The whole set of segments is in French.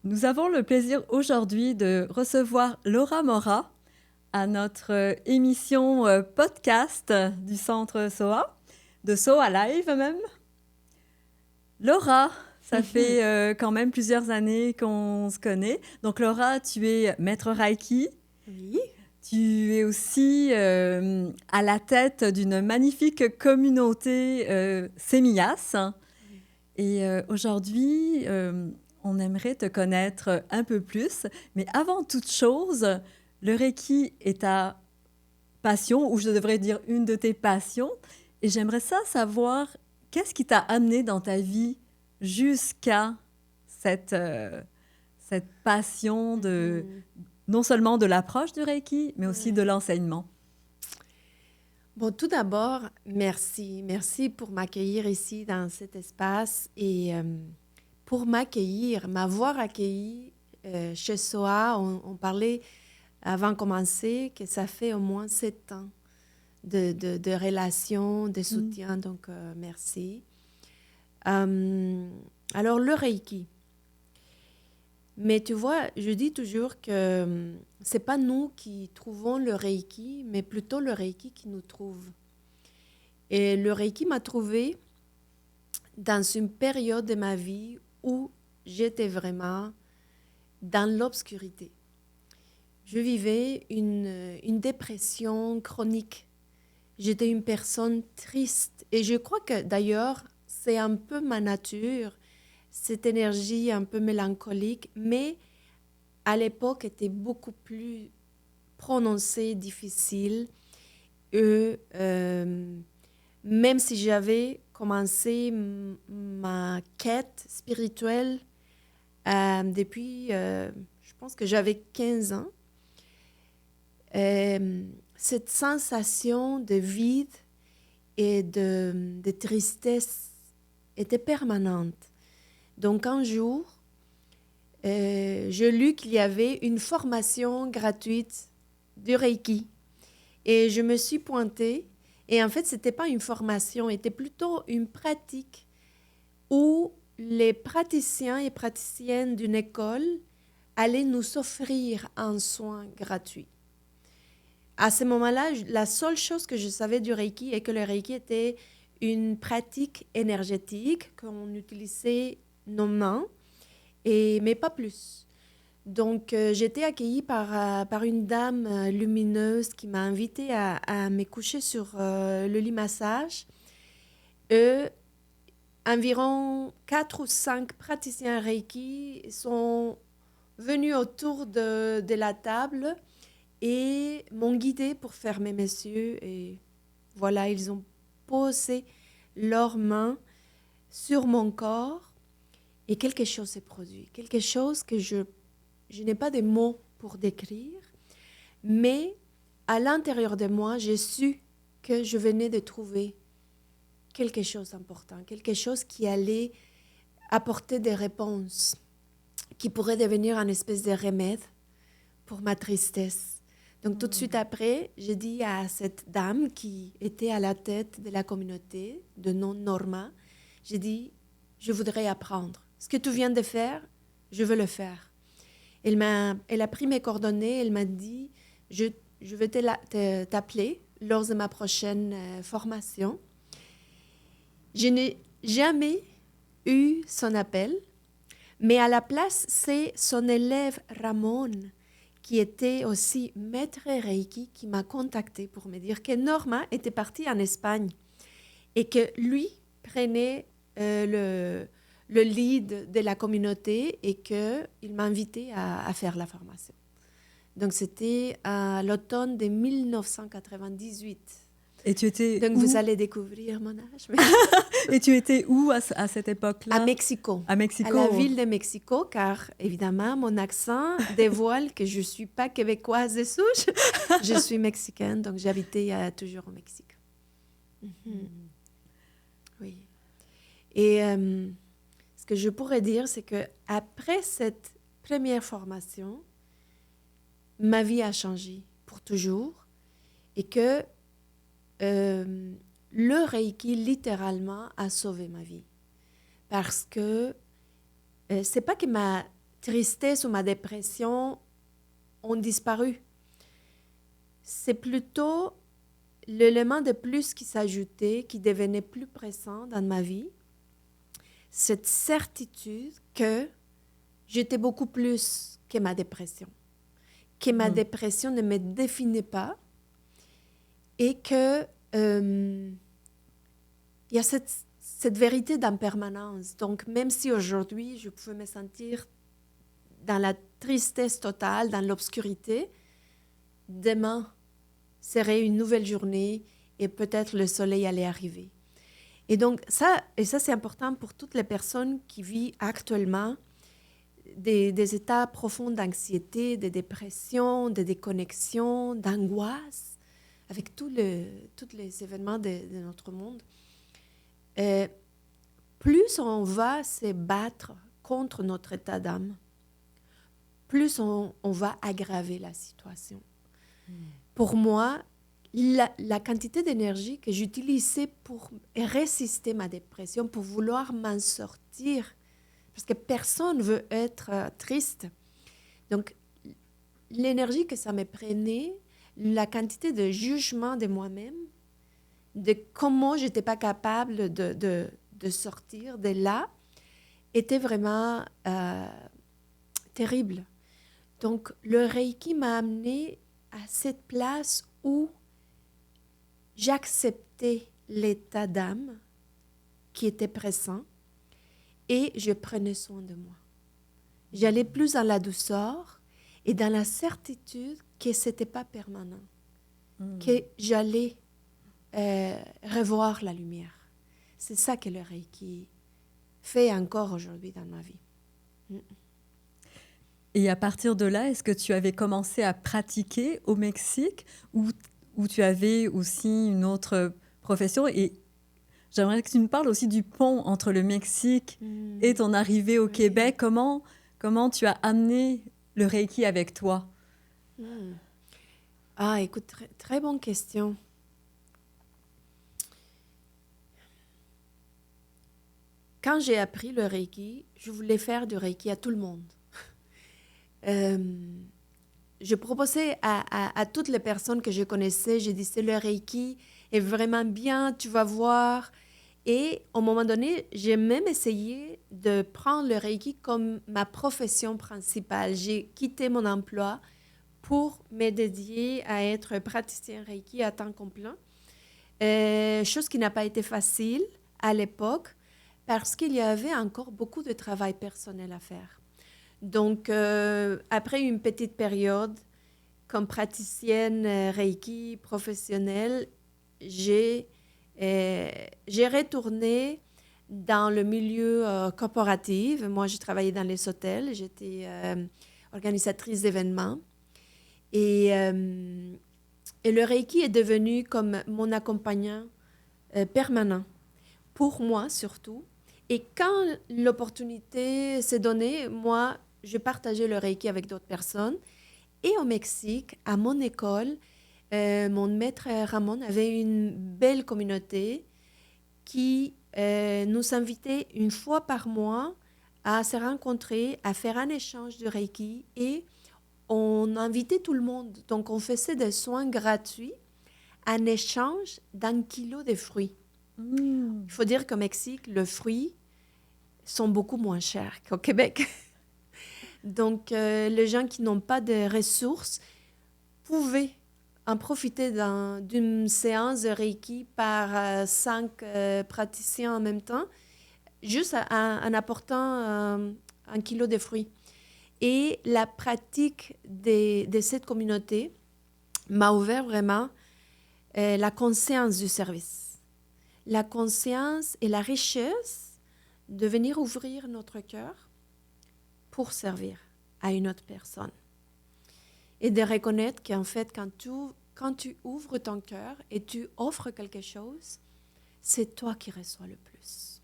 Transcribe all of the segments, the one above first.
Nous avons le plaisir aujourd'hui de recevoir Laura Mora à notre émission podcast du Centre SOA, de SOA Live même. Laura, ça fait quand même plusieurs années qu'on se connaît. Donc Laura, tu es maître Reiki. Oui. Tu es aussi à la tête d'une magnifique communauté Sémillas. Et aujourd'hui, on aimerait te connaître un peu plus. Mais avant toute chose, le Reiki est ta passion, ou je devrais dire une de tes passions. Et j'aimerais savoir, qu'est-ce qui t'a amené dans ta vie jusqu'à cette passion de, non seulement de l'approche du Reiki, mais aussi de l'enseignement. Bon, tout d'abord, merci. Merci pour m'accueillir ici dans cet espace et pour m'avoir accueilli chez SOA. On parlait avant de commencer que ça fait au moins 7 ans de relations, de soutien, donc merci. Alors, le Reiki. Mais tu vois, je dis toujours que c'est pas nous qui trouvons le Reiki, mais plutôt le Reiki qui nous trouve. Et le Reiki m'a trouvé dans une période de ma vie où j'étais vraiment dans l'obscurité. Je vivais une dépression chronique. J'étais une personne triste. Et je crois que d'ailleurs, c'est un peu ma nature, cette énergie un peu mélancolique, mais à l'époque était beaucoup plus prononcée, difficile. Et, même si j'avais commencé ma quête spirituelle depuis, je pense que j'avais 15 ans, cette sensation de vide et de tristesse était permanente. Donc un jour, j'ai lu qu'il y avait une formation gratuite du Reiki. Et je me suis pointée. Et en fait, ce n'était pas une formation, c'était plutôt une pratique où les praticiens et praticiennes d'une école allaient nous offrir un soin gratuit. À ce moment-là, la seule chose que je savais du Reiki est que le Reiki était une pratique énergétique, qu'on utilisait nos mains, mais pas plus. Donc, j'étais accueillie par une dame lumineuse qui m'a invitée à me coucher sur le lit massage. Environ 4 ou 5 praticiens Reiki sont venus autour de la table et m'ont guidée pour fermer mes yeux. Et voilà, ils ont posé leurs mains sur mon corps et quelque chose s'est produit. Quelque chose que je n'ai pas de mots pour décrire, mais à l'intérieur de moi, j'ai su que je venais de trouver quelque chose d'important, quelque chose qui allait apporter des réponses, qui pourrait devenir une espèce de remède pour ma tristesse. Donc tout de suite après, j'ai dit à cette dame qui était à la tête de la communauté, de nom Norma, j'ai dit, je voudrais apprendre. Ce que tu viens de faire, je veux le faire. Elle a pris mes coordonnées, elle m'a dit, je vais t'appeler lors de ma prochaine formation. Je n'ai jamais eu son appel, mais à la place, c'est son élève Ramon, qui était aussi maître Reiki, qui m'a contactée pour me dire que Norma était partie en Espagne et que lui prenait le lead de la communauté et qu'il m'a invité à faire la formation. Donc, c'était à l'automne de 1998. Et tu étais Donc, où? vous allez découvrir mon âge. Et tu étais où à cette époque-là? À Mexico. À Mexico. À la ville de Mexico, car évidemment, mon accent dévoile que je ne suis pas québécoise de souche. Je suis mexicaine, donc j'habitais toujours au Mexique. Oui. Et ce que je pourrais dire, c'est qu'après cette première formation, ma vie a changé pour toujours et que le Reiki, littéralement, a sauvé ma vie. Parce que c'est pas que ma tristesse ou ma dépression ont disparu. C'est plutôt l'élément de plus qui s'ajoutait, qui devenait plus pressant dans ma vie, cette certitude que j'étais beaucoup plus que ma dépression, que ma dépression ne me définit pas et que il y a cette vérité d'impermanence. Donc, même si aujourd'hui, je pouvais me sentir dans la tristesse totale, dans l'obscurité, demain serait une nouvelle journée et peut-être le soleil allait arriver. Et donc, ça c'est important pour toutes les personnes qui vivent actuellement des états profonds d'anxiété, de dépression, de déconnexion, d'angoisse, avec tous les événements de notre monde. Plus on va se battre contre notre état d'âme, plus on va aggraver la situation. Pour moi, la quantité d'énergie que j'utilisais pour résister à ma dépression, pour vouloir m'en sortir, parce que personne ne veut être triste. Donc, l'énergie que ça me prenait, la quantité de jugement de moi-même, de comment je n'étais pas capable de sortir de là, était vraiment terrible. Donc, le Reiki m'a amené à cette place où j'acceptais l'état d'âme qui était présent et je prenais soin de moi. J'allais plus dans la douceur et dans la certitude que ce n'était pas permanent, que j'allais revoir la lumière. C'est ça que le Reiki fait encore aujourd'hui dans ma vie. Et à partir de là, est-ce que tu avais commencé à pratiquer au Mexique ou tu avais aussi une autre profession? Et j'aimerais que tu nous parles aussi du pont entre le Mexique et ton arrivée au Québec. Comment tu as amené le Reiki avec toi? Ah, écoute, très bonne question. Quand j'ai appris le Reiki, je voulais faire du Reiki à tout le monde. Je proposais à toutes les personnes que je connaissais, je disais le Reiki est vraiment bien, tu vas voir. Et à un moment donné, j'ai même essayé de prendre le Reiki comme ma profession principale. J'ai quitté mon emploi pour me dédier à être praticien Reiki à temps complet. Chose qui n'a pas été facile à l'époque parce qu'il y avait encore beaucoup de travail personnel à faire. Donc, après une petite période, comme praticienne Reiki professionnelle, j'ai retourné dans le milieu corporatif. Moi, j'ai travaillé dans les hôtels, j'étais organisatrice d'événements. Et le Reiki est devenu comme mon accompagnant permanent, pour moi surtout. Et quand l'opportunité s'est donnée, moi, je partageais le Reiki avec d'autres personnes. Et au Mexique, à mon école, mon maître Ramon avait une belle communauté qui nous invitait une fois par mois à se rencontrer, à faire un échange de Reiki et on invitait tout le monde. Donc, on faisait des soins gratuits en échange d'1 kilo de fruits. Il faut dire qu'au Mexique, les fruits sont beaucoup moins chers qu'au Québec. Donc, les gens qui n'ont pas de ressources pouvaient en profiter d'une séance de Reiki par 5 praticiens en même temps, juste en apportant 1 kilo de fruits. Et la pratique de cette communauté m'a ouvert vraiment la conscience du service. La conscience et la richesse de venir ouvrir notre cœur pour servir à une autre personne. Et de reconnaître qu'en fait, quand tu ouvres ton cœur et tu offres quelque chose, c'est toi qui reçois le plus.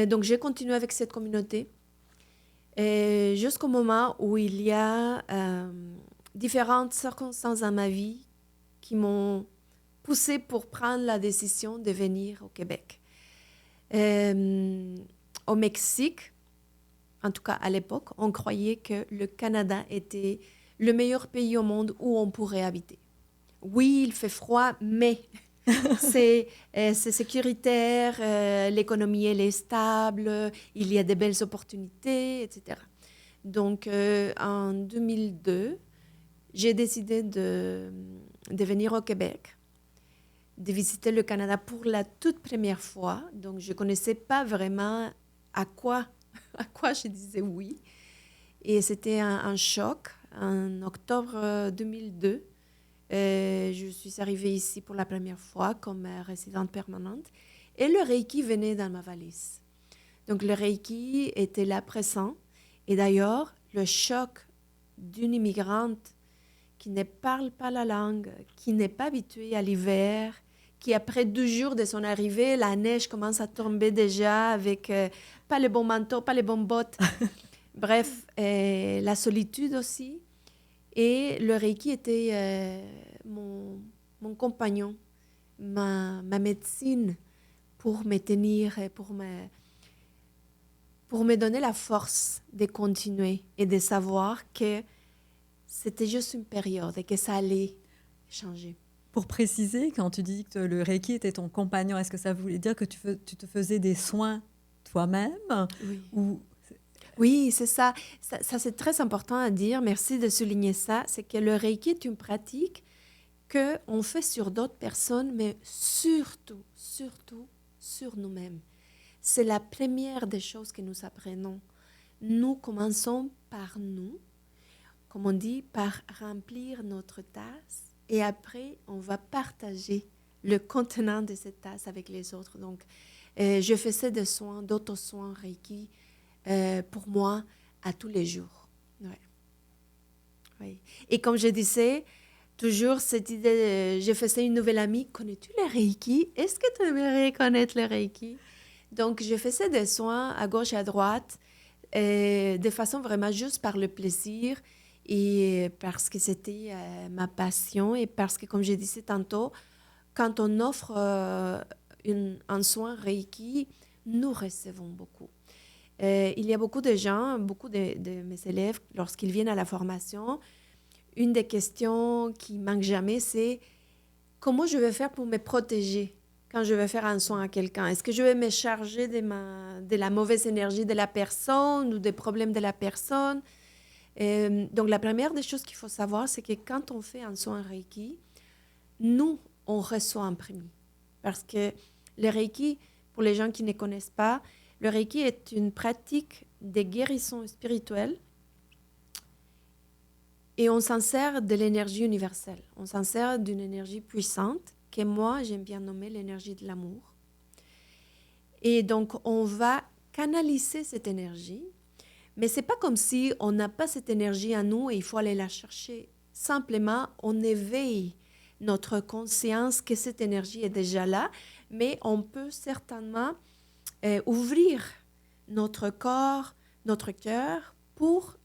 Donc, j'ai continué avec cette communauté jusqu'au moment où il y a différentes circonstances dans ma vie qui m'ont poussée pour prendre la décision de venir au Québec. Au Mexique, en tout cas à l'époque, on croyait que le Canada était le meilleur pays au monde où on pourrait habiter. Oui, il fait froid, mais c'est sécuritaire, l'économie elle est stable, il y a des belles opportunités, etc. Donc, en 2002, j'ai décidé de venir au Québec, de visiter le Canada pour la toute première fois. Donc, je ne connaissais pas vraiment à quoi, à quoi je disais oui. Et c'était un choc. En octobre 2002, je suis arrivée ici pour la première fois comme résidente permanente. Et le Reiki venait dans ma valise. Donc, le Reiki était là présent. Et d'ailleurs, le choc d'une immigrante qui ne parle pas la langue, qui n'est pas habituée à l'hiver, qui après 2 jours de son arrivée, la neige commence à tomber déjà avec pas les bons manteaux, pas les bonnes bottes. Bref, la solitude aussi. Et le Reiki était mon compagnon, ma médecine pour me tenir, pour me donner la force de continuer et de savoir que c'était juste une période et que ça allait changer. Pour préciser, quand tu dis que le Reiki était ton compagnon, est-ce que ça voulait dire que tu te faisais des soins toi-même? Oui. Ou... Oui, c'est ça. Ça, c'est très important à dire. Merci de souligner ça. C'est que le Reiki est une pratique qu'on fait sur d'autres personnes, mais surtout sur nous-mêmes. C'est la première des choses que nous apprenons. Nous commençons par nous, comme on dit, par remplir notre tasse et après, on va partager le contenant de cette tasse avec les autres. Donc, je faisais des soins, d'auto-soins Reiki pour moi à tous les jours. Ouais. Oui. Et comme je disais, toujours cette idée, je faisais une nouvelle amie, connais-tu le Reiki? Est-ce que tu aimerais connaître le Reiki? Donc, je faisais des soins à gauche et à droite, de façon vraiment juste par le plaisir et parce que c'était ma passion et parce que, comme je disais tantôt, quand on offre un soin Reiki, nous recevons beaucoup. Il y a beaucoup de gens, beaucoup de mes élèves, lorsqu'ils viennent à la formation, une des questions qui manque jamais, c'est comment je vais faire pour me protéger quand je vais faire un soin à quelqu'un? Est-ce que je vais me charger de la mauvaise énergie de la personne ou des problèmes de la personne? Donc, la première des choses qu'il faut savoir, c'est que quand on fait un soin Reiki, nous, on reçoit en premier. Parce que le Reiki, pour les gens qui ne connaissent pas, le Reiki est une pratique de guérison spirituelle et on s'en sert de l'énergie universelle. On s'en sert d'une énergie puissante que moi, j'aime bien nommer l'énergie de l'amour. Et donc, on va canaliser cette énergie, mais ce n'est pas comme si on n'a pas cette énergie en nous et il faut aller la chercher. Simplement, on éveille notre conscience que cette énergie est déjà là, mais on peut certainement ouvrir notre corps, notre cœur pour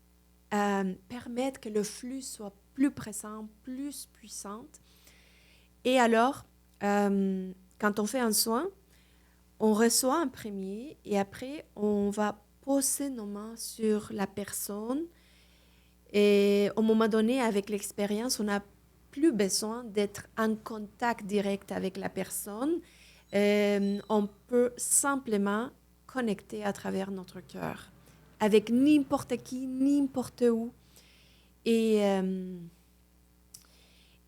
permettre que le flux soit plus présent, plus puissant. Et alors, quand on fait un soin, on reçoit un premier et après, on va poser nos mains sur la personne. Et au moment donné, avec l'expérience, on n'a plus besoin d'être en contact direct avec la personne. On peut simplement connecter à travers notre cœur avec n'importe qui, n'importe où et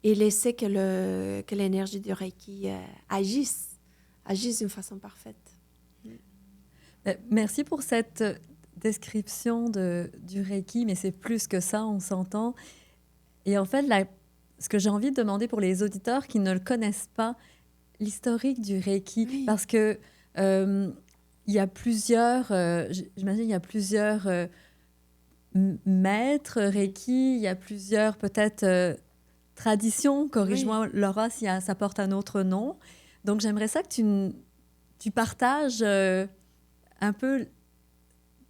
laisser que l'énergie du Reiki agisse d'une façon parfaite. Merci pour cette description du Reiki, mais c'est plus que ça, on s'entend. Et en fait, ce que j'ai envie de demander pour les auditeurs qui ne le connaissent pas, l'historique du Reiki, Oui. parce que il y a plusieurs, j'imagine, il y a plusieurs maîtres Reiki, il y a plusieurs peut-être traditions. Corrige-moi, oui. Laura, si ça porte un autre nom. Donc, j'aimerais ça que tu partages un peu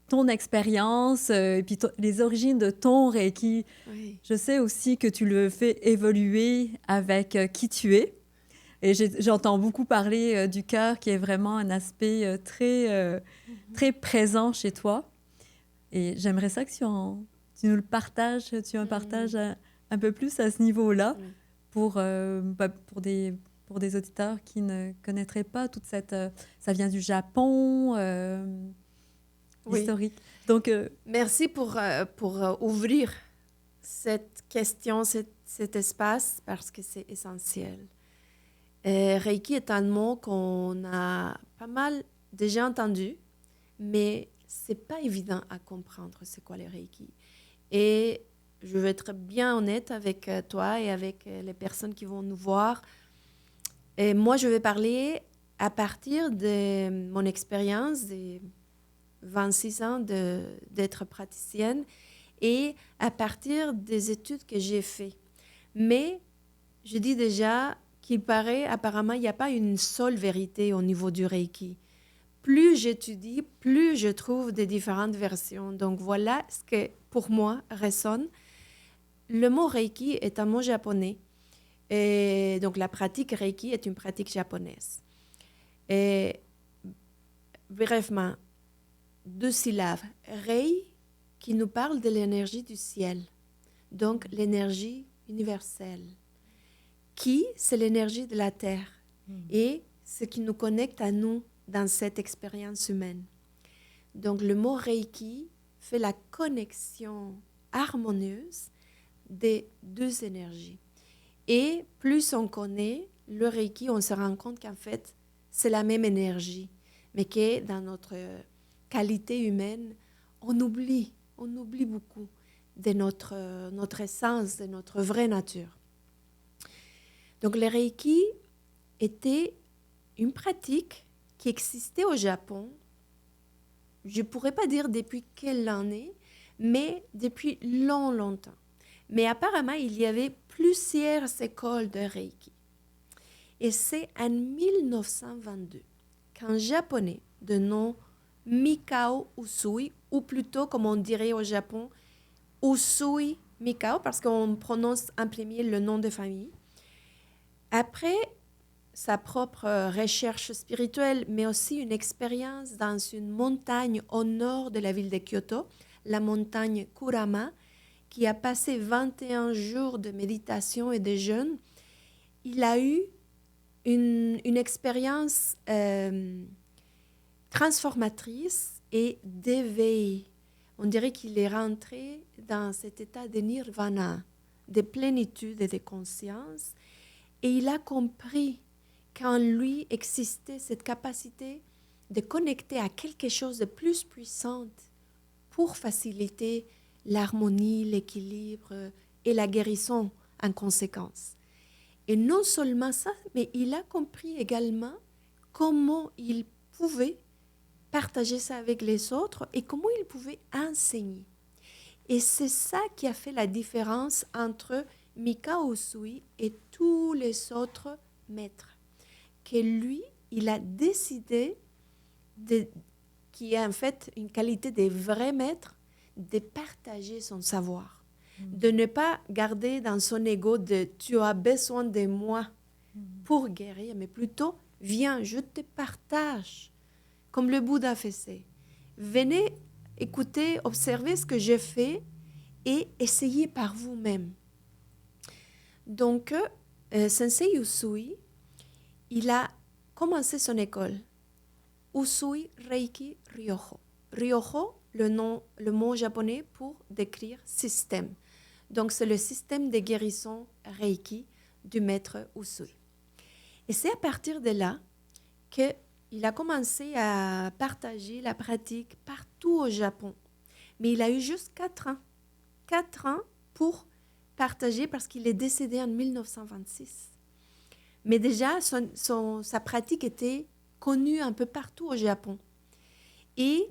ton expérience et puis les origines de ton Reiki. Oui. Je sais aussi que tu le fais évoluer avec qui tu es. Et j'entends beaucoup parler du cœur qui est vraiment un aspect très présent chez toi. Et j'aimerais ça que tu nous le partages, tu en partages un peu plus à ce niveau-là pour pour des auditeurs qui ne connaîtraient pas toute cette... ça vient du Japon, historique. Donc, merci pour ouvrir cette question, cet espace, parce que c'est essentiel. Reiki est un mot qu'on a pas mal déjà entendu, mais c'est pas évident à comprendre c'est quoi le Reiki. Et je vais être bien honnête avec toi et avec les personnes qui vont nous voir. Et moi, je vais parler à partir de mon expérience de 26 ans d'être praticienne et à partir des études que j'ai faites. Mais je dis déjà qu'il paraît, apparemment, il n'y a pas une seule vérité au niveau du Reiki. Plus j'étudie, plus je trouve des différentes versions. Donc voilà ce que, pour moi, résonne. Le mot Reiki est un mot japonais. Et donc la pratique Reiki est une pratique japonaise. Et brièvement, 2 syllabes. Rei, qui nous parle de l'énergie du ciel. Donc l'énergie universelle. Ki, c'est l'énergie de la terre. Et ce qui nous connecte à nous dans cette expérience humaine. Donc le mot Reiki fait la connexion harmonieuse des 2 énergies. Et plus on connaît le Reiki, on se rend compte qu'en fait, c'est la même énergie, mais que dans notre qualité humaine, on oublie beaucoup de notre essence, de notre vraie nature. Donc le Reiki était une pratique qui existait au Japon, je ne pourrais pas dire depuis quelle année, mais depuis longtemps. Mais apparemment, il y avait plusieurs écoles de Reiki. Et c'est en 1922 qu'un Japonais de nom Mikao Usui, ou plutôt, comme on dirait au Japon, Usui Mikao, parce qu'on prononce en premier le nom de famille. Après sa propre recherche spirituelle, mais aussi une expérience dans une montagne au nord de la ville de Kyoto, la montagne Kurama, qui a passé 21 jours de méditation et de jeûne, il a eu une expérience transformatrice et d'éveil. On dirait qu'il est rentré dans cet état de nirvana, de plénitude et de conscience, et il a compris qu'en lui existait cette capacité de connecter à quelque chose de plus puissant pour faciliter l'harmonie, l'équilibre et la guérison en conséquence. Et non seulement ça, mais il a compris également comment il pouvait partager ça avec les autres et comment il pouvait enseigner. Et c'est ça qui a fait la différence entre Mikao Usui et tous les autres maîtres. Que lui, il a décidé, qui est en fait une qualité des vrais maîtres, de partager son savoir, de ne pas garder dans son ego de « tu as besoin de moi pour guérir », mais plutôt « viens, je te partage », comme le Bouddha faisait. Venez écouter, observer ce que j'ai fait et essayez par vous-même. Donc, Sensei Usui, il a commencé son école, Usui Reiki Ryoho. Ryoho, le mot japonais pour décrire système. Donc, c'est le système de guérison Reiki du maître Usui. Et c'est à partir de là qu'il a commencé à partager la pratique partout au Japon. Mais il a eu juste 4 ans. 4 ans pour partager parce qu'il est décédé en 1926. Mais déjà, sa pratique était connue un peu partout au Japon. Et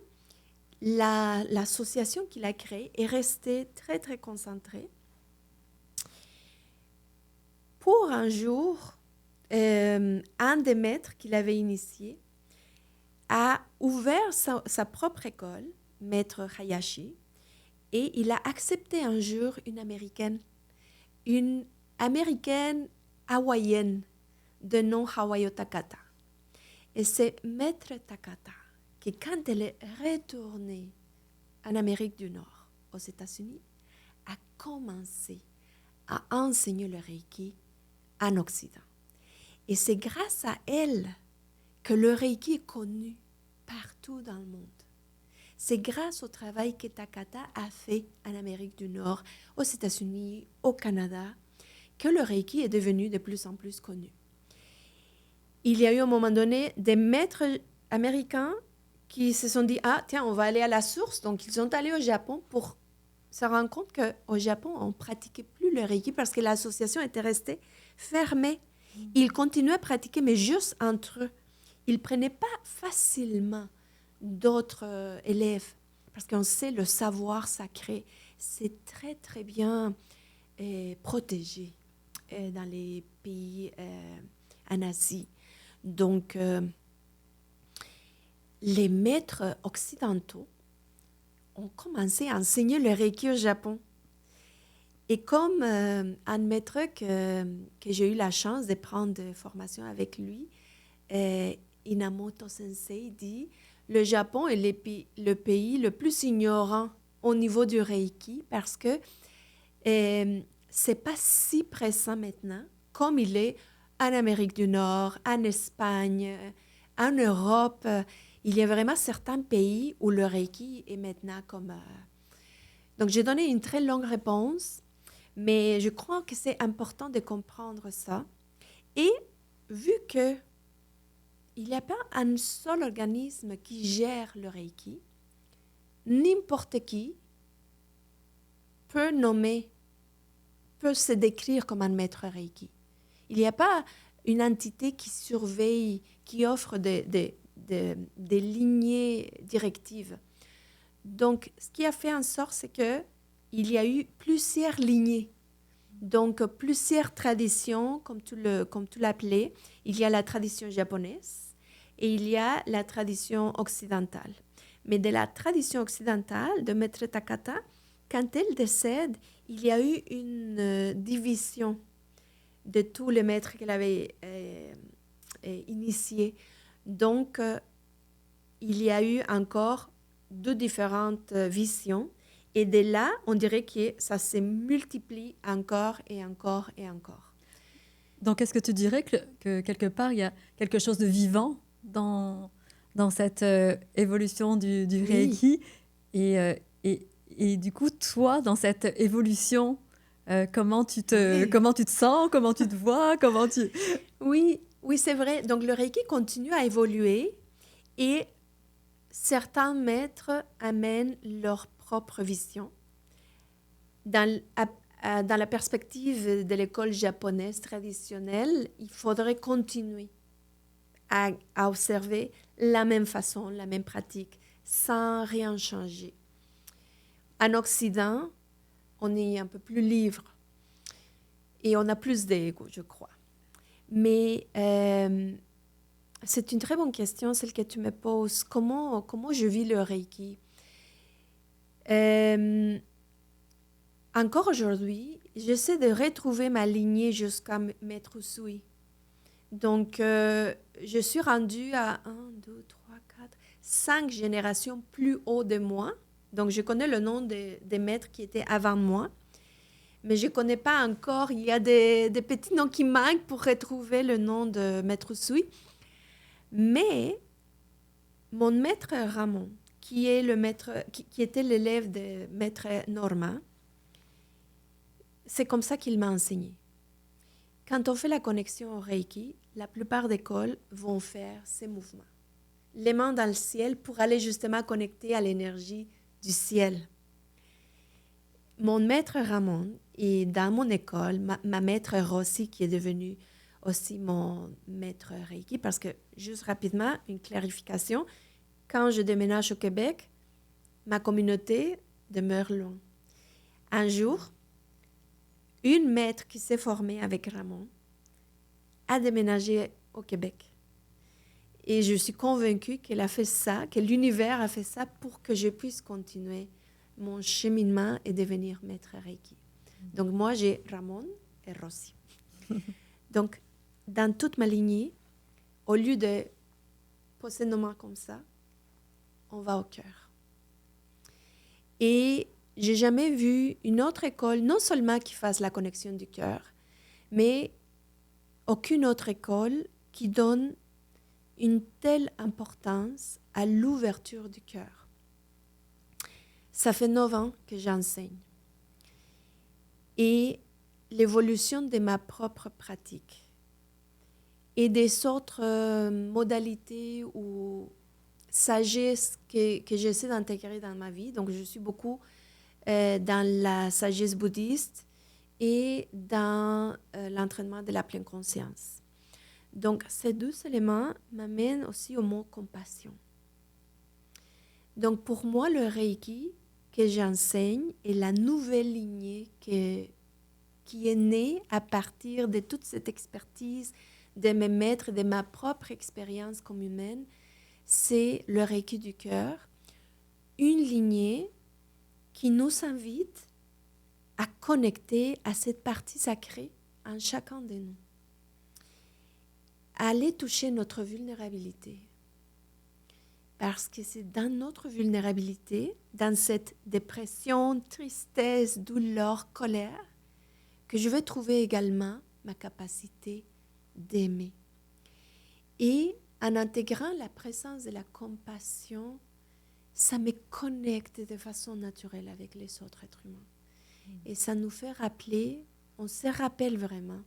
l'association qu'il a créée est restée très, très concentrée. Pour un jour, un des maîtres qu'il avait initié a ouvert sa propre école, maître Hayashi, et il a accepté un jour une américaine hawaïenne de nom Hawayo Takata. Et c'est maître Takata qui, quand elle est retournée en Amérique du Nord, aux États-Unis, a commencé à enseigner le Reiki en Occident. Et c'est grâce à elle que le Reiki est connu partout dans le monde. C'est grâce au travail que Takata a fait en Amérique du Nord, aux États-Unis, au Canada, que le Reiki est devenu de plus en plus connu. Il y a eu à un moment donné des maîtres américains qui se sont dit « Ah, tiens, on va aller à la source ». Donc, ils sont allés au Japon pour se rendre compte qu'au Japon, on ne pratiquait plus le Reiki parce que l'association était restée fermée. Ils continuaient à pratiquer, mais juste entre eux. Ils ne prenaient pas facilement d'autres élèves parce qu'on sait le savoir sacré, c'est très, très bien protégé dans les pays en Asie. Donc, les maîtres occidentaux ont commencé à enseigner le Reiki au Japon. Et comme un maître que j'ai eu la chance de prendre des formations avec lui, Inamoto Sensei dit « Le Japon est le pays le plus ignorant au niveau du Reiki parce que c'est pas si pressant maintenant comme il est en Amérique du Nord, en Espagne, en Europe. Il y a vraiment certains pays où le Reiki est maintenant comme... Donc, j'ai donné une très longue réponse, mais je crois que c'est important de comprendre ça. Et vu que il n'y a pas un seul organisme qui gère le Reiki, n'importe qui peut se décrire comme un maître Reiki. Il n'y a pas une entité qui surveille, qui offre des lignées directives. Donc, ce qui a fait en sorte, c'est qu'il y a eu plusieurs lignées. Donc, plusieurs traditions, comme tu l'appelais. Il y a la tradition japonaise et il y a la tradition occidentale. Mais de la tradition occidentale de Maître Takata, quand elle décède, il y a eu une division de tous les maîtres qu'elle avait initiés. Donc, il y a eu encore deux différentes visions. Et de là, on dirait que ça se multiplie encore et encore et encore. Donc, est-ce que tu dirais que quelque part, il y a quelque chose de vivant dans cette évolution du Reiki? Oui. Et du coup, toi, dans cette évolution, comment tu te sens? Comment tu te vois? Oui, c'est vrai. Donc, le Reiki continue à évoluer et certains maîtres amènent leur propre vision. Dans la perspective de l'école japonaise traditionnelle, il faudrait continuer à observer la même façon, la même pratique, sans rien changer. En Occident, on est un peu plus libre et on a plus d'ego, je crois. Mais c'est une très bonne question, celle que tu me poses. Comment je vis le Reiki? Encore aujourd'hui, j'essaie de retrouver ma lignée jusqu'à Maître Usui. Donc, je suis rendue à 1, 2, 3, 4, 5 générations plus haut de moi. Donc, je connais le nom des maîtres qui étaient avant moi. Mais je ne connais pas encore. Il y a des petits noms qui manquent pour retrouver le nom de Maître Usui. Mais mon maître Ramon, qui était l'élève de Maître Norma, c'est comme ça qu'il m'a enseigné. Quand on fait la connexion au Reiki, la plupart des écoles vont faire ces mouvements. Les mains dans le ciel pour aller justement connecter à l'énergie du ciel. Mon maître Ramon et dans mon école, ma maître Rossi, qui est devenue aussi mon maître Reiki, parce que, juste rapidement, une clarification, quand je déménage au Québec, ma communauté demeure loin. Un jour, une maître qui s'est formée avec Ramon a déménagé au Québec. Et je suis convaincue qu'elle a fait ça, que l'univers a fait ça pour que je puisse continuer mon cheminement et devenir maître Reiki. Donc, moi, j'ai Ramon et Rossi. Donc, dans toute ma lignée, au lieu de poser nos mains comme ça, on va au cœur. Et j'ai jamais vu une autre école, non seulement qui fasse la connexion du cœur, mais aucune autre école qui donne une telle importance à l'ouverture du cœur. Ça fait 9 ans que j'enseigne. Et l'évolution de ma propre pratique et des autres modalités ou sagesse que j'essaie d'intégrer dans ma vie. Donc, je suis beaucoup dans la sagesse bouddhiste et dans l'entraînement de la pleine conscience. Donc, ces 2 éléments m'amènent aussi au mot compassion. Donc, pour moi, le Reiki que j'enseigne est la nouvelle lignée qui est née à partir de toute cette expertise de mes maîtres, de ma propre expérience comme humaine. C'est le Reiki du cœur, une lignée qui nous invite à connecter à cette partie sacrée en chacun de nous. À aller toucher notre vulnérabilité. Parce que c'est dans notre vulnérabilité, dans cette dépression, tristesse, douleur, colère, que je vais trouver également ma capacité d'aimer. Et en intégrant la présence de la compassion, ça me connecte de façon naturelle avec les autres êtres humains. Et ça nous fait rappeler, on se rappelle vraiment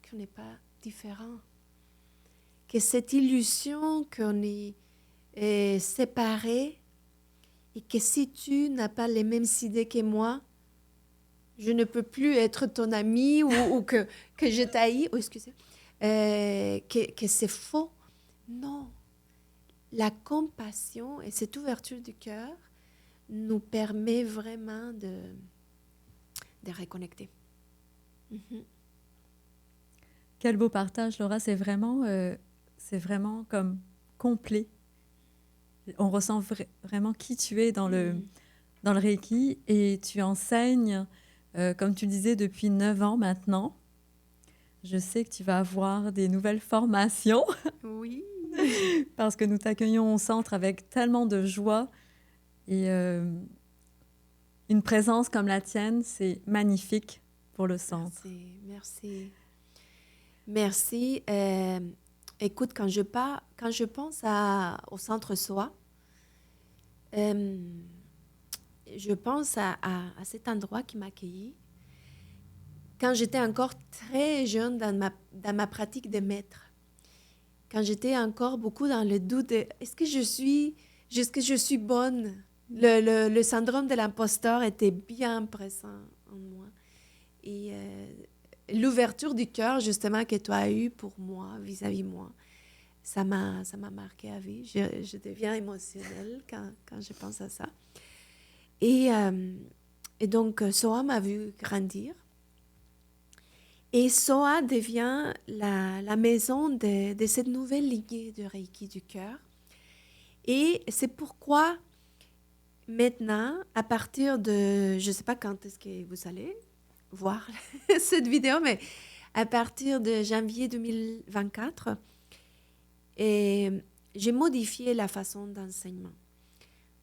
qu'on n'est pas différent. Que cette illusion qu'on est séparés et que si tu n'as pas les mêmes idées que moi, je ne peux plus être ton ami ou que je t'haïs, excusez, que c'est faux. Non. La compassion et cette ouverture du cœur nous permet vraiment de reconnecter. Mm-hmm. Quel beau partage, Laura. C'est vraiment comme complet. On ressent vraiment qui tu es dans le Reiki et tu enseignes, comme tu disais, depuis 9 ans maintenant. Je sais que tu vas avoir des nouvelles formations. Oui. Parce que nous t'accueillons au centre avec tellement de joie et une présence comme la tienne, c'est magnifique pour le centre. Merci. Écoute, quand je pense au centre Soi, je pense à cet endroit qui m'a accueillie quand j'étais encore très jeune dans ma pratique de maître. Quand j'étais encore beaucoup dans le doute de est-ce que je suis bonne? Le syndrome de l'imposteur était bien présent en moi. Et l'ouverture du cœur, justement, que tu as eue pour moi, vis-à-vis moi, ça m'a marqué à vie. Je deviens émotionnelle quand je pense à ça. Et donc, Soa m'a vu grandir. Et Soa devient la maison de cette nouvelle lignée de Reiki du cœur. Et c'est pourquoi, maintenant, à partir de... Je ne sais pas quand est-ce que vous allez voir cette vidéo, mais à partir de janvier 2024, j'ai modifié la façon d'enseignement.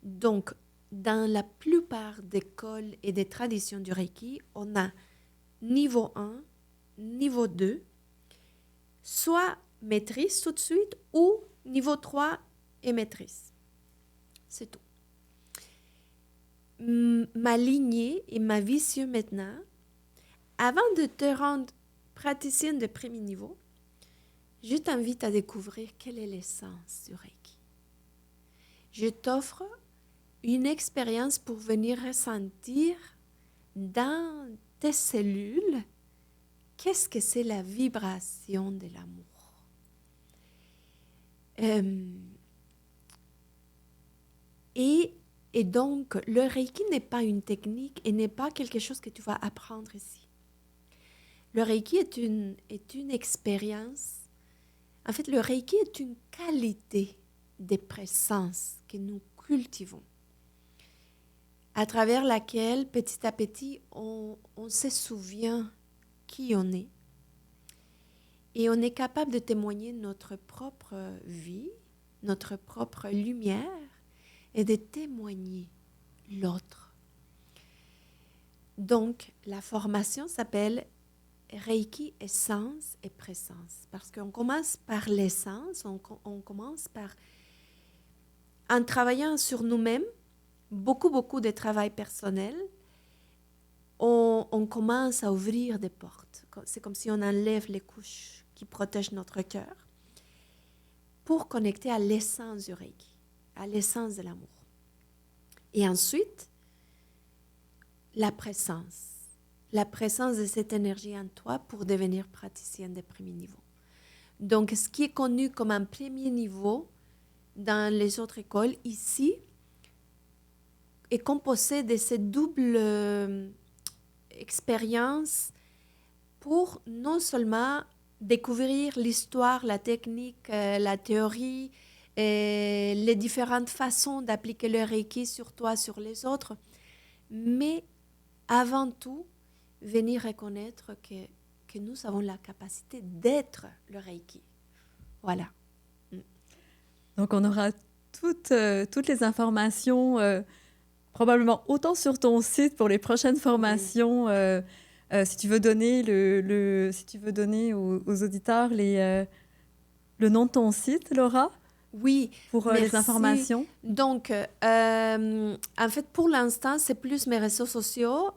Donc, dans la plupart des écoles et des traditions du Reiki, on a niveau 1, niveau 2, soit maîtrise tout de suite, ou niveau 3 et maîtrise. C'est tout. Ma lignée et ma vision maintenant, avant de te rendre praticienne de premier niveau, je t'invite à découvrir quelle est l'essence du Reiki. Je t'offre une expérience pour venir ressentir dans tes cellules qu'est-ce que c'est la vibration de l'amour. Et donc, le Reiki n'est pas une technique et n'est pas quelque chose que tu vas apprendre ici. Le Reiki est une expérience. En fait, le Reiki est une qualité de présence que nous cultivons, à travers laquelle, petit à petit, on se souvient qui on est et on est capable de témoigner notre propre vie, notre propre lumière et de témoigner l'autre. Donc, la formation s'appelle Reiki Essence et Présence. Parce qu'on commence par l'essence, on commence par, en travaillant sur nous-mêmes, beaucoup de travail personnel, on commence à ouvrir des portes. C'est comme si on enlève les couches qui protègent notre cœur pour connecter à l'essence du Reiki, à l'essence de l'amour. Et ensuite, la présence de cette énergie en toi pour devenir praticien de premier niveau. Donc, ce qui est connu comme un premier niveau dans les autres écoles, ici, est composé de cette double expérience pour non seulement découvrir l'histoire, la technique, la théorie, et les différentes façons d'appliquer le Reiki sur toi, sur les autres, mais avant tout, venir reconnaître que nous avons la capacité d'être le Reiki. Voilà. Donc, on aura toutes les informations, probablement autant sur ton site pour les prochaines formations, si tu veux donner si tu veux donner aux auditeurs le nom de ton site, Laura. Oui, pour les informations. Donc, en fait, pour l'instant, c'est plus mes réseaux sociaux.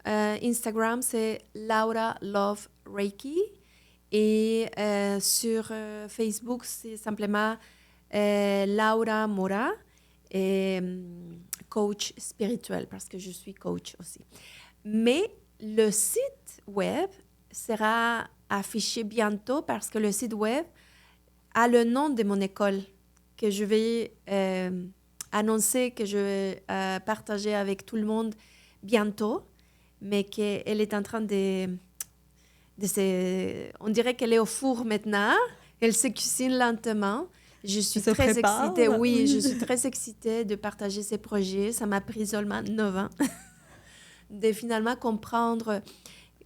Instagram, c'est Laura Love Reiki. Et sur Facebook, c'est simplement Laura Mora, et coach spirituel, parce que je suis coach aussi. Mais le site web sera affiché bientôt parce que le site web a le nom de mon école que je vais annoncer, que je vais partager avec tout le monde bientôt, mais qu'elle est en train on dirait qu'elle est au four maintenant, elle se cuisine lentement. Je suis très excitée, oui, je suis très excitée de partager ces projets. Ça m'a pris seulement 9 ans de finalement comprendre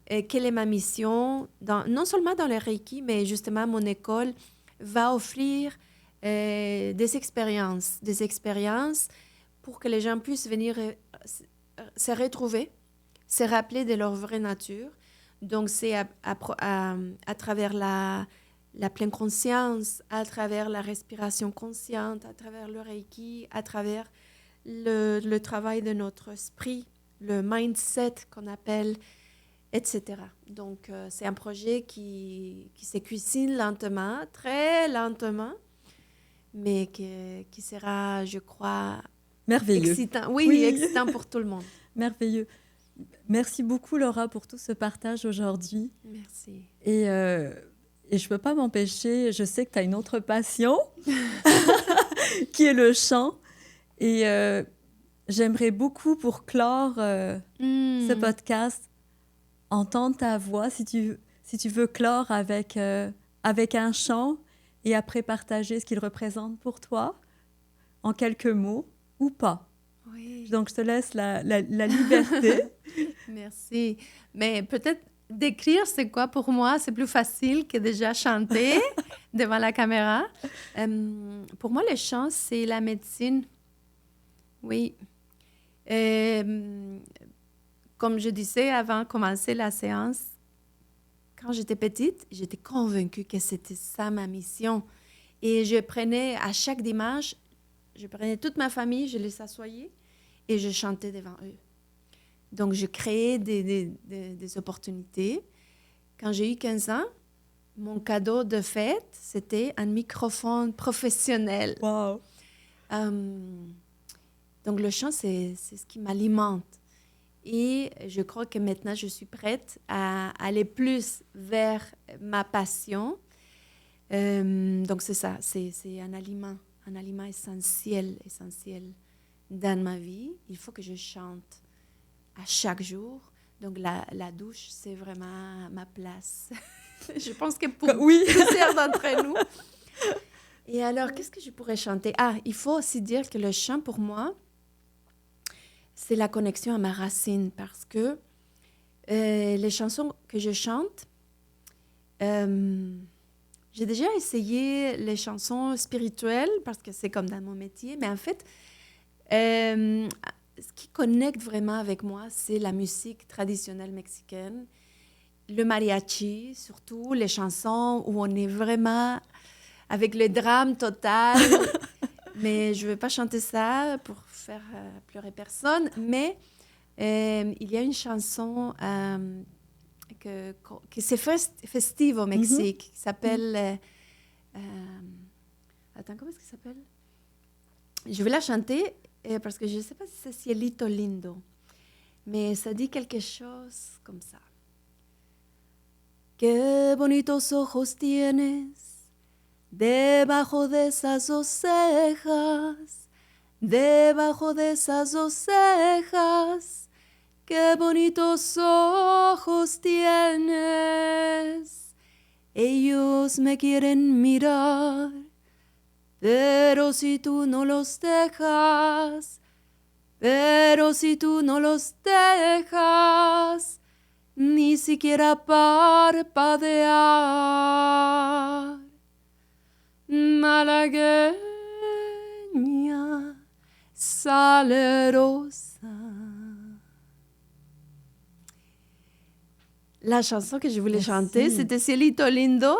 quelle est ma mission, non seulement dans le Reiki, mais justement mon école va offrir des expériences pour que les gens puissent venir se retrouver, se rappeler de leur vraie nature. Donc, c'est à travers la pleine conscience, à travers la respiration consciente, à travers le Reiki, à travers le travail de notre esprit, le mindset qu'on appelle, etc. Donc, c'est un projet qui se cuisine lentement, très lentement, mais qui sera, je crois, merveilleux. Excitant. Oui, excitant pour tout le monde. Merveilleux. Merci beaucoup, Laura, pour tout ce partage aujourd'hui. Merci. Et je ne peux pas m'empêcher, je sais que tu as une autre passion, qui est le chant. Et j'aimerais beaucoup, pour clore ce podcast, entendre ta voix, si tu veux clore avec un chant et après partager ce qu'il représente pour toi, en quelques mots, ou pas. Oui. Donc, je te laisse la liberté. Merci. Mais peut-être d'écrire, c'est quoi pour moi? C'est plus facile que déjà chanter devant la caméra. Pour moi, le chant, c'est la médecine. Oui. Comme je disais avant de commencer la séance, quand j'étais petite, j'étais convaincue que c'était ça ma mission. Et je prenais, à chaque dimanche, je prenais toute ma famille, je les assoyais et je chantais devant eux. Donc, je créais des opportunités. Quand j'ai eu 15 ans, mon cadeau de fête, c'était un microphone professionnel. Wow. Donc, le chant, c'est ce qui m'alimente. Et je crois que maintenant, je suis prête à aller plus vers ma passion. Donc, c'est ça, c'est un aliment essentiel dans ma vie. Il faut que je chante à chaque jour. Donc, la douche, c'est vraiment ma place. Je pense que pour plusieurs d'entre nous. Et alors, qu'est-ce que je pourrais chanter? Il faut aussi dire que le chant, pour moi, c'est la connexion à ma racine. Parce que les chansons que je chante, j'ai déjà essayé les chansons spirituelles, parce que c'est comme dans mon métier. Mais en fait, ce qui connecte vraiment avec moi, c'est la musique traditionnelle mexicaine, le mariachi, surtout les chansons où on est vraiment avec le drame total. Mais je ne vais pas chanter ça pour faire pleurer personne. Mais il y a une chanson que c'est festive au Mexique, qui s'appelle... attends, comment est-ce qu'elle s'appelle? Je vais la chanter parce que je ne sais pas si c'est Cielito Lindo. Mais ça dit quelque chose comme ça. Qué bonitos ojos tienes debajo de esas dos cejas, debajo de esas dos cejas. Qué bonitos ojos tienes. Ellos me quieren mirar, pero si tú no los dejas, pero si tú no los dejas, ni siquiera parpadear. Malagueña salerosa. La chanson que je voulais chanter, c'était Cielito Lindo,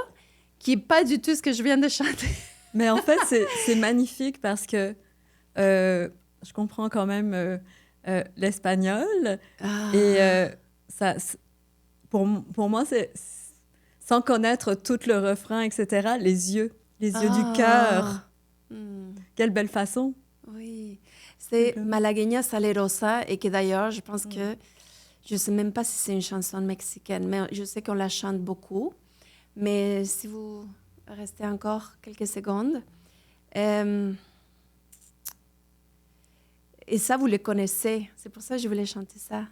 qui n'est pas du tout ce que je viens de chanter. Mais en fait, c'est magnifique parce que je comprends quand même l'espagnol. Et ça, pour moi, c'est sans connaître tout le refrain, etc., les yeux du cœur. Quelle belle façon. Oui, c'est Malagueña Salerosa et que d'ailleurs, je pense que, je ne sais même pas si c'est une chanson mexicaine, mais je sais qu'on la chante beaucoup. Mais si vous restez encore quelques secondes. Et ça, vous le connaissez. C'est pour ça que je voulais chanter ça.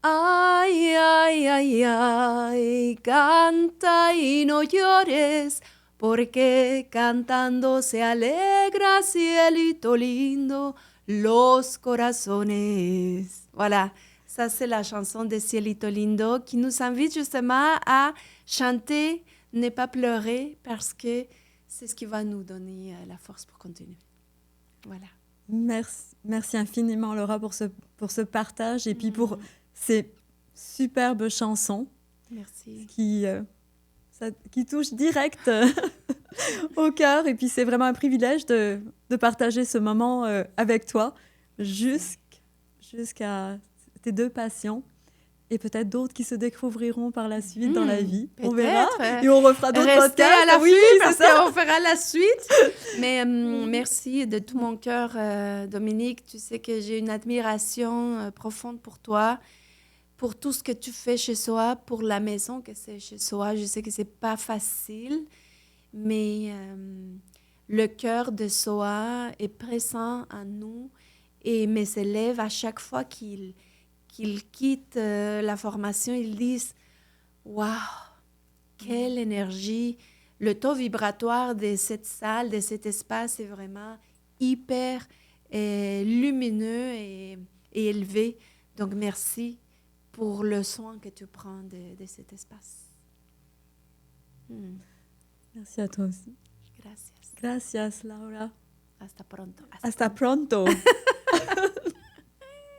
Ay, ay, ay, ay, canta y no llores, porque cantando se alegra, cielito lindo, los corazones. Voilà, ça c'est la chanson de Cielito Lindo qui nous invite justement à chanter, ne pas pleurer, parce que c'est ce qui va nous donner la force pour continuer. Voilà. Merci infiniment, Laura, pour ce partage et puis pour ces superbes chansons. Merci. Qui touchent direct au cœur. Et puis, c'est vraiment un privilège de partager ce moment avec toi jusqu'à tes deux passions. Et peut-être d'autres qui se découvriront par la suite dans la vie. On verra. Et on refera d'autres podcasts. Restez à l'affût parce qu'on fera la suite. Mais merci de tout mon cœur, Dominique. Tu sais que j'ai une admiration profonde pour toi, pour tout ce que tu fais chez SOA, pour la maison que c'est chez SOA. Je sais que ce n'est pas facile, mais le cœur de SOA est présent en nous. Et mes élèves, à chaque fois qu'ils quittent la formation, ils disent « Waouh, quelle énergie !» Le taux vibratoire de cette salle, de cet espace est vraiment hyper lumineux et élevé. Donc, merci pour le soin que tu prends de cet espace. Merci à toi aussi. Gracias. Gracias, Laura. Hasta pronto. Hasta pronto.